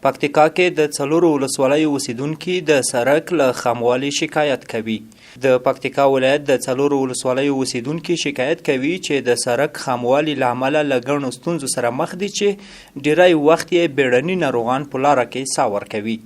پکتیکا کې د څلورو ولسوالیو اوسیدونکي د سړک له خاموالي شکایت کوي. د پکتیکا ولایت د څلورو ولسوالیو اوسیدونکي شکایت کوي چې د سړک خاموالي له امله له ګڼو ستونزو سره مخ دي چې ډیری وخت یې بیړني ناروغان په لاره کې ساه ورکوي.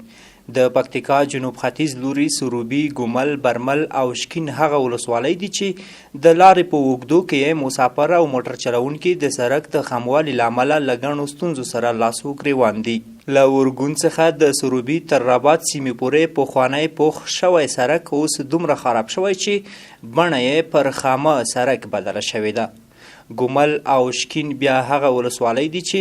د پکتیکا جنوب ختیځ لوري سروبي، ګومل، برمل او شکین هغه ولسوالۍ دي چې د لارې په اوږدو کې مسافر او موټر چلونکي د سړک د خاموالي له امله له ګڼو ستونزو سره لاس و ګریوان دي. له اورګون څخه د سروبي تر رباط سیمې پورې پخوانی پوخ شوی سړک اوس دومره خراب شوی چې بڼه یې پر خامه سړک بدله شوې ده. ګومل او شکین بیا هغه ولسوالۍ دي چې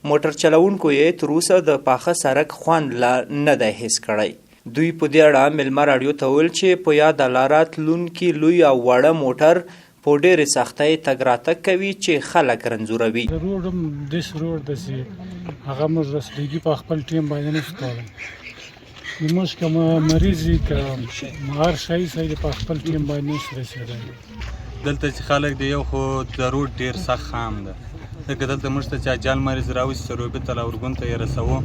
موټر چلونکو یې تر اوسه د پاخه سړک خوند لا نه دی حس کړی. دوی په دې اړه ملمه راډیو ته ویل چې په یاده لاره تلونکي لوی او واړه موټر په ډېرې سختۍ تګ راتګ کوي چې خلک رنځوروي. روډ هم داسې روډ ده چې هغه موږ رسېدګي په خپل ټیم باندې نشو کولی. موږ که مریض وي که هر شی صحیح په خپل ټیم باندې نشو رسېدلی. دلته چې خلک دی یو خو د روډ ډېر سخت خام ده، ځکه دلته موږ ته چې اجال مریض راوځي سروبي ته اورګون ته یې رسوو،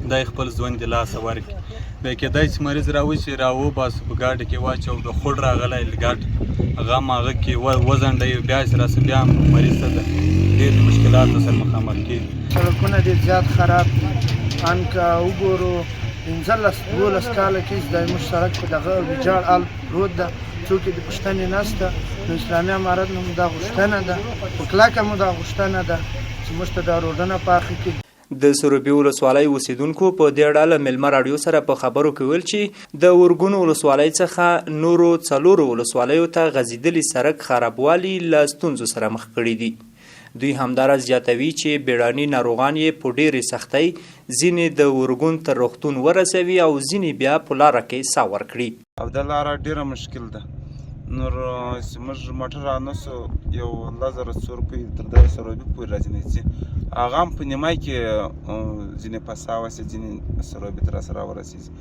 دا یې خپل ژوند د لاسه ورکړي. بیا کېدای چې مریض راوځي راوباسو په ګاډي کې واچو، د خوړ راغلی ګاډ غم هغه کې وځنډوي، بیا چې راسي بیا مریض ته د ډېرو مشکلاتو سره مخامخ کېږي. سړکونه ډېر زیات خراب ان که وګورو 15-12 کاله کې د موږ سړک په دغه ویجاړ ال رود ده، څوک یې د پوښتنې نشته. نو اسلامي امارت نه مو دا غوښتنه ده، په کلکه مو دا غوښتنه ده چې موږ ته دا روډونه پاخه کړي. د سروبي ولسوالۍ اوسیدونکو په دې اړه له ملمه راډیو سره په خبرو کې ویل چې د اورګون ولسوالۍ څخه نورو څلورو ولسوالیو ته غځېدلي سړک خرابوالي له ستونزو سره مخ کړي دي. دوی همداراز زیاتوي چې بیړني ناروغان یې په ډېرې سختۍ ځینې د اورګون تر روغتون ورسوي او ځینې بیا په لاره کې ساه ورکړي. او دا لاره ډېره مشکل ده. نور زموږ موټر رانسو یو 1000 روپۍ تر دغه سروبي پورې راځي نه ځي، هغه هم په نیمای کې ځینې په ساه وسي، ځینې سروبي ته راسره راورسېږي.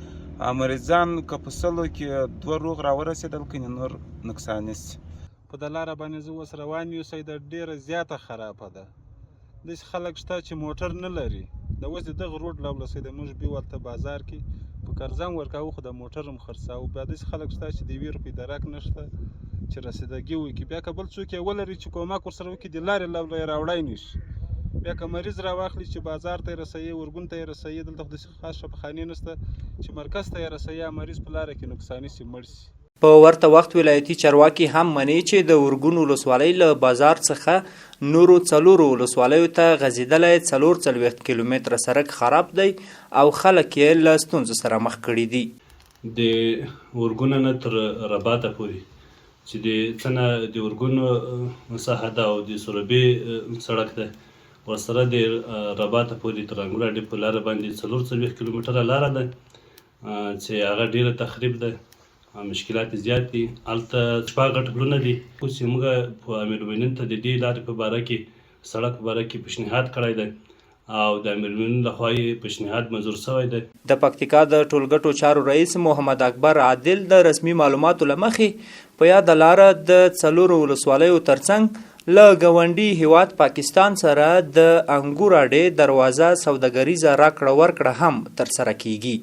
مریضان که په 100 کې 2 روغ راورسېدل کنې نور نقصان نشي. په د لاره باندې زه اوس روان یوسئ د ډېره زیاته خرابه ده. داسې خلک شته چې موټر نه لري، د اوس د دغه روډ لاولسئ د موږ بیولته بازار کې په قرضم ورکوو خو د موټر هم خرڅوو. بیا داسې خلک شته چې د 2 روپۍ درک نشته چې رسیدګي وکړي. بیا که بل څوک یې ولري چې کومک ورسره وکړي د لارې لوله یې راوړی نشي. بیا که مریض راواخلي چې بازار ته یې رسوي، اورګون ته یې رسوي، دلته خو داسې خاص شفاخانې نشته چې مرکز ته یې رسوي، مریض په لاره کې نقصاني شي مړ شي. په ورته وخت ولایتي چارواکي هم مني چې د اورګون ولسوالۍ له بازار څخه نورو څلورو ولسوالیو ته غځېدلی 44 کیلومتره سړک خراب دی او خلک یې له ستونزو سره مخ کړي دي. د اورګون نه تر رباطه پورې چې د څه نه د اورګون ساحه ده او د سروبي سړک ده، ورسره د رباطه پورې تر انګور اډې په لاره باندې 44 کیلومتره لاره ده چې هغه ډېره تخریب ده، مشکلات زیات دي. هلته 6 غټ پلونه دي. اوس یې موږ په امیرالمؤمنین ته د دې لارې په باره کې سړک په باره کې پیشنهاد کړی دی او د امیرالمؤمنین لخوا یې پیشنهاد منظور شوی دی. د پکتیکا د ټولګټو چارو رئیس محمد اکبر عادل د رسمي معلوماتو له مخې په یاده لاره د څلورو ولسوالیو ترڅنګ له ګاونډي هیواد پاکستان سره د انګور اډې دروازه سوداګریزه راکړه ورکړه هم ترسره کیږي.